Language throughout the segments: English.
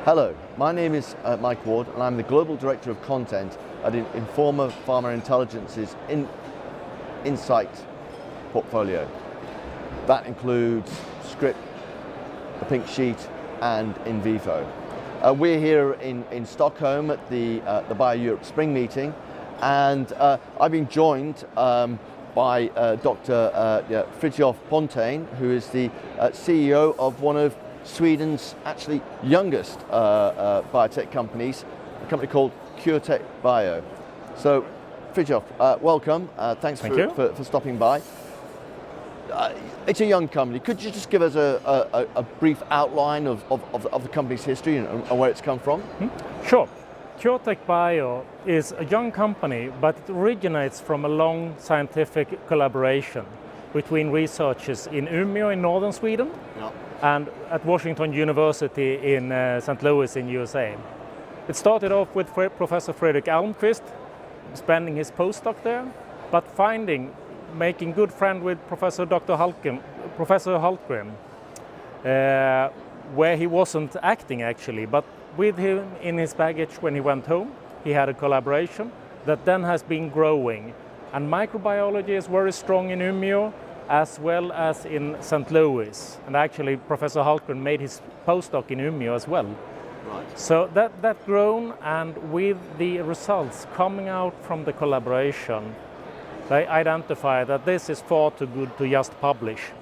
Hello, my name is Mike Ward and I'm the Global Director of Content at Informa Pharma Intelligence's Insight portfolio. That includes Script, the Pink Sheet and In Vivo. We're here in Stockholm at the Bio Europe Spring Meeting, and I've been joined by Dr. Fritiof Pontén, who is the CEO of one of Sweden's actually youngest biotech companies, a company called QureTech Bio. So, Fritiof, welcome. Thanks for stopping by. It's a young company. Could you just give us a brief outline of the company's history and where it's come from? Sure. QureTech Bio is a young company, but it originates from a long scientific collaboration between researchers in Umeå in northern Sweden and at Washington University in St. Louis in USA. It started off with Professor Fredrik Almqvist spending his postdoc there, but making good friend with Professor Hultgren, where he wasn't acting actually, but with him in his baggage when he went home, he had a collaboration that then has been growing. And microbiology is very strong in Umeå as well as in St. Louis. And actually Professor Hultgren made his postdoc in Umeå as well. Right. So that grown, and with the results coming out from the collaboration, they identify that this is far too good to just publish.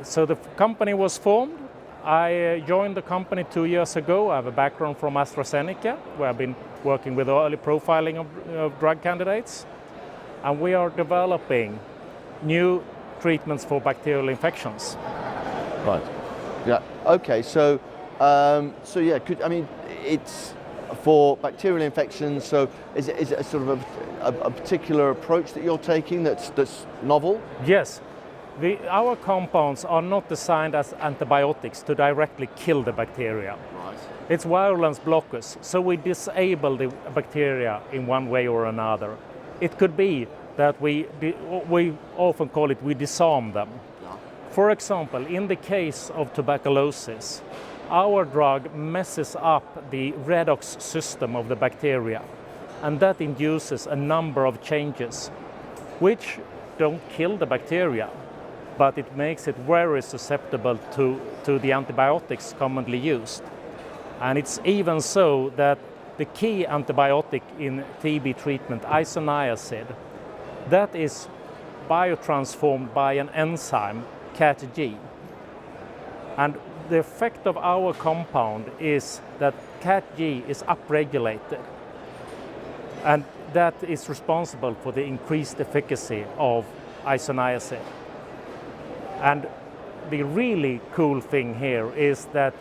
So the company was formed. I joined the company 2 years ago. I have a background from AstraZeneca, where I've been working with early profiling of drug candidates. And we are developing new treatments for bacterial infections. Right. Yeah. Okay. So, it's for bacterial infections. So, is it a sort of a particular approach that you're taking that's novel? Yes. Our compounds are not designed as antibiotics to directly kill the bacteria. Right. It's virulence blockers, so we disable the bacteria in one way or another. It could be that we often call it we disarm them. Yeah. For example, in the case of tuberculosis, our drug messes up the redox system of the bacteria, and that induces a number of changes which don't kill the bacteria, but it makes it very susceptible to the antibiotics commonly used. And it's even so that the key antibiotic in TB treatment, isoniazid, that is biotransformed by an enzyme, CatG. And the effect of our compound is that CatG is upregulated, and that is responsible for the increased efficacy of isoniazid. And the really cool thing here is that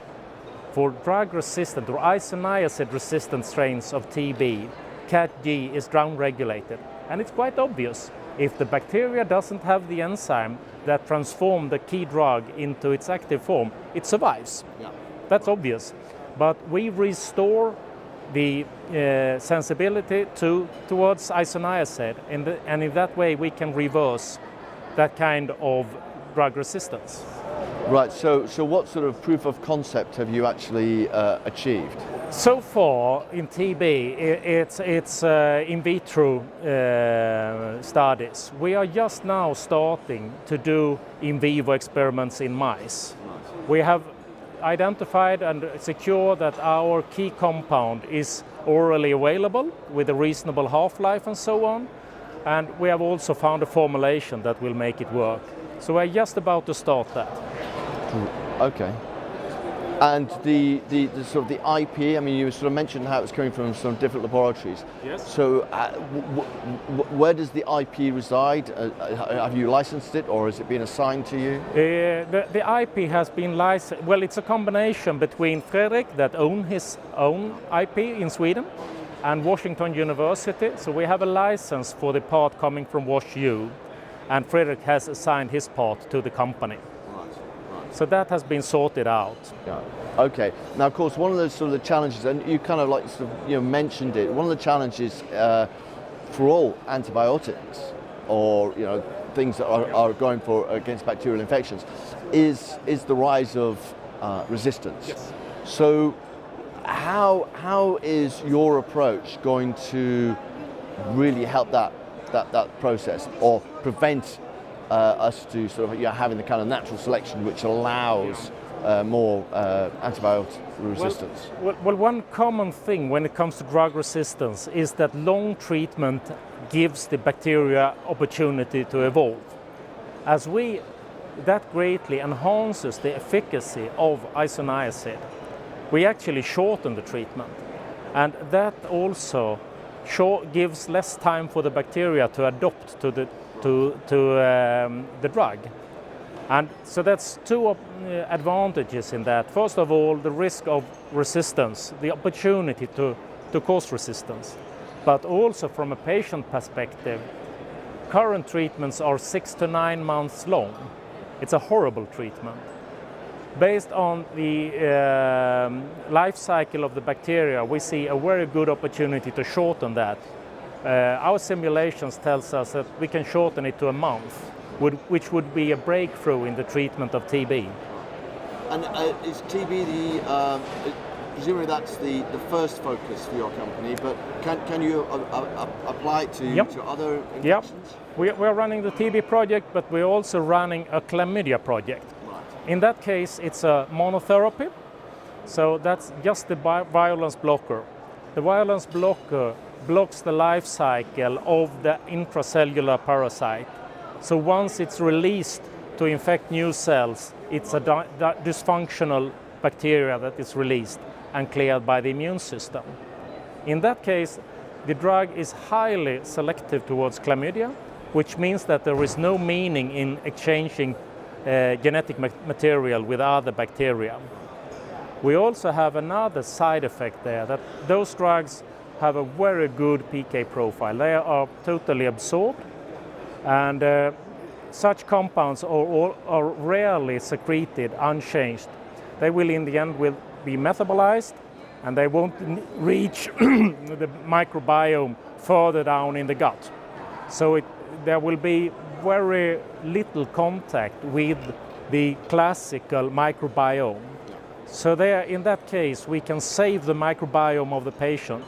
for drug-resistant or isoniazid-resistant strains of TB, CatG is downregulated. And it's quite obvious. If the bacteria doesn't have the enzyme that transforms the key drug into its active form, it survives. Yeah. That's obvious. But we restore the sensibility towards isoniazid, and in that way we can reverse that kind of drug resistance. Right, so what sort of proof of concept have you actually achieved? So far in TB, it's in vitro studies. We are just now starting to do in vivo experiments in mice. Right. We have identified and secured that our key compound is orally available with a reasonable half-life and so on. And we have also found a formulation that will make it work. So we're just about to start that. Okay. And the sort of the IP, I mean, you sort of mentioned how it's coming from some different laboratories. Yes. So where does the IP reside? Have you licensed it, or has it been assigned to you? The IP has been licensed. Well, it's a combination between Fredrik, that owns his own IP in Sweden, and Washington University. So we have a license for the part coming from WashU, and Fredrik has assigned his part to the company. So that has been sorted out. Yeah. Okay. Now, of course, one of those sort of the challenges, and you kind of like sort of, mentioned it. One of the challenges for all antibiotics, or things that are going for against bacterial infections, is the rise of resistance. Yes. So, how is your approach going to really help that process, or prevent us to sort of having the kind of natural selection which allows more antibiotic resistance? Well, one common thing when it comes to drug resistance is that long treatment gives the bacteria opportunity to evolve. That greatly enhances the efficacy of isoniazid. We actually shorten the treatment, and that also gives less time for the bacteria to adapt to the drug. And so that's two advantages in that. First of all, the risk of resistance, the opportunity to cause resistance. But also from a patient perspective, current treatments are 6 to 9 months long. It's a horrible treatment. Based on the life cycle of the bacteria, we see a very good opportunity to shorten that. Our simulations tells us that we can shorten it to a month, which would be a breakthrough in the treatment of TB. And is TB presumably that's the first focus for your company, but can you apply it to other infections? Yep. We're running the TB project, but we're also running a Chlamydia project. Right. In that case, it's a monotherapy, so that's just the virulence blocker. The virulence blocker blocks the life cycle of the intracellular parasite. So once it's released to infect new cells, it's a dysfunctional bacteria that is released and cleared by the immune system. In that case, the drug is highly selective towards Chlamydia, which means that there is no meaning in exchanging genetic material with other bacteria. We also have another side effect there, that those drugs have a very good PK profile. They are totally absorbed, and such compounds are rarely secreted unchanged. They will in the end be metabolized, and they won't reach the microbiome further down in the gut. So there will be very little contact with the classical microbiome. So in that case, we can save the microbiome of the patient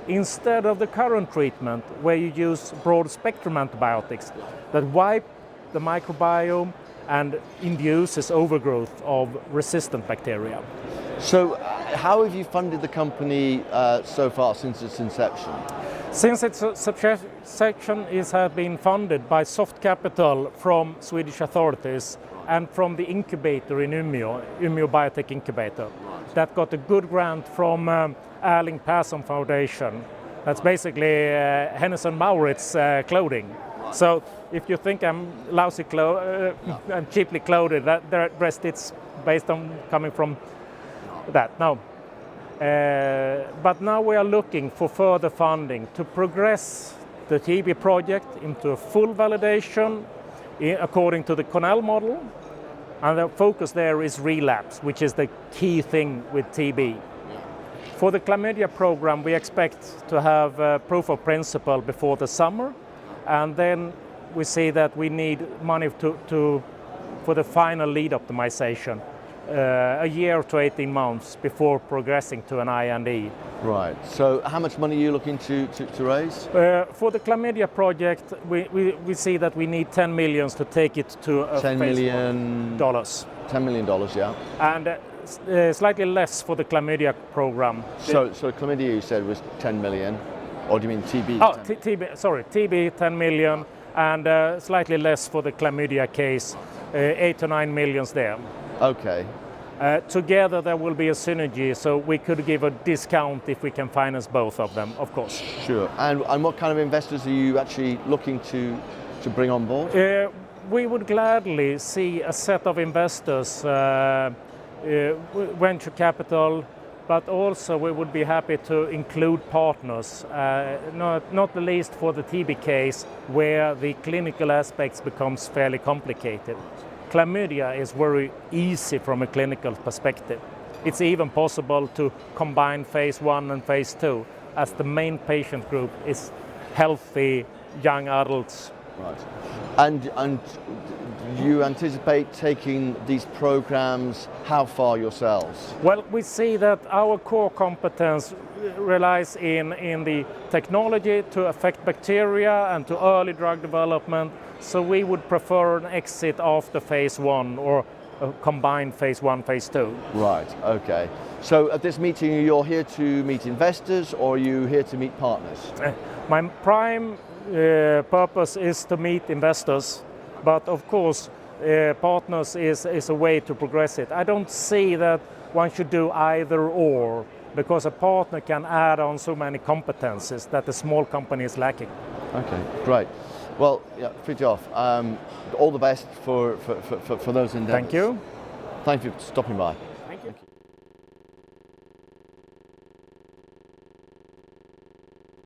instead of the current treatment where you use broad spectrum antibiotics that wipe the microbiome and induces overgrowth of resistant bacteria. So how have you funded the company so far since its inception? Since its inception, it has been funded by soft capital from Swedish authorities and from the incubator in Umeå biotech incubator. That got a good grant from Erling Persson Foundation. That's basically Hennes & Mauritz clothing. So if you think I'm lousy and cheaply clothed, the rest it's based on coming from that. No. But now we are looking for further funding to progress the TB project into a full validation according to the Cornell model. And the focus there is relapse, which is the key thing with TB. For the Chlamydia program, we expect to have proof of principle before the summer. And then we see that we need money for the final lead optimization, a year to 18 months before progressing to an IND. Right. So how much money are you looking to raise? For the Chlamydia project, we see that we need 10 million to take it to a $10 million. $10 million, yeah. And slightly less for the Chlamydia program. So Chlamydia you said was 10 million, or do you mean TB? Oh, TB 10 million, and slightly less for the Chlamydia case, 8 to 9 million there. Okay. Together there will be a synergy, so we could give a discount if we can finance both of them, of course. Sure. And what kind of investors are you actually looking to bring on board? We would gladly see a set of investors, venture capital, but also we would be happy to include partners, not the least for the TB case, where the clinical aspects becomes fairly complicated. Chlamydia is very easy from a clinical perspective. It's even possible to combine phase 1 and phase 2, as the main patient group is healthy young adults Right. And you anticipate taking these programs how far yourselves? Well, we see that our core competence relies in the technology to affect bacteria and to early drug development. So we would prefer an exit after phase 1 or a combined phase 1, phase 2. Right, okay. So at this meeting, you're here to meet investors, or are you here to meet partners? My prime purpose is to meet investors, but of course partners is a way to progress it. I don't see that one should do either or, because a partner can add on so many competencies that a small company is lacking. Okay, great. Well, yeah, Fritiof, all the best for those endeavors. Thank you. Thank you for stopping by.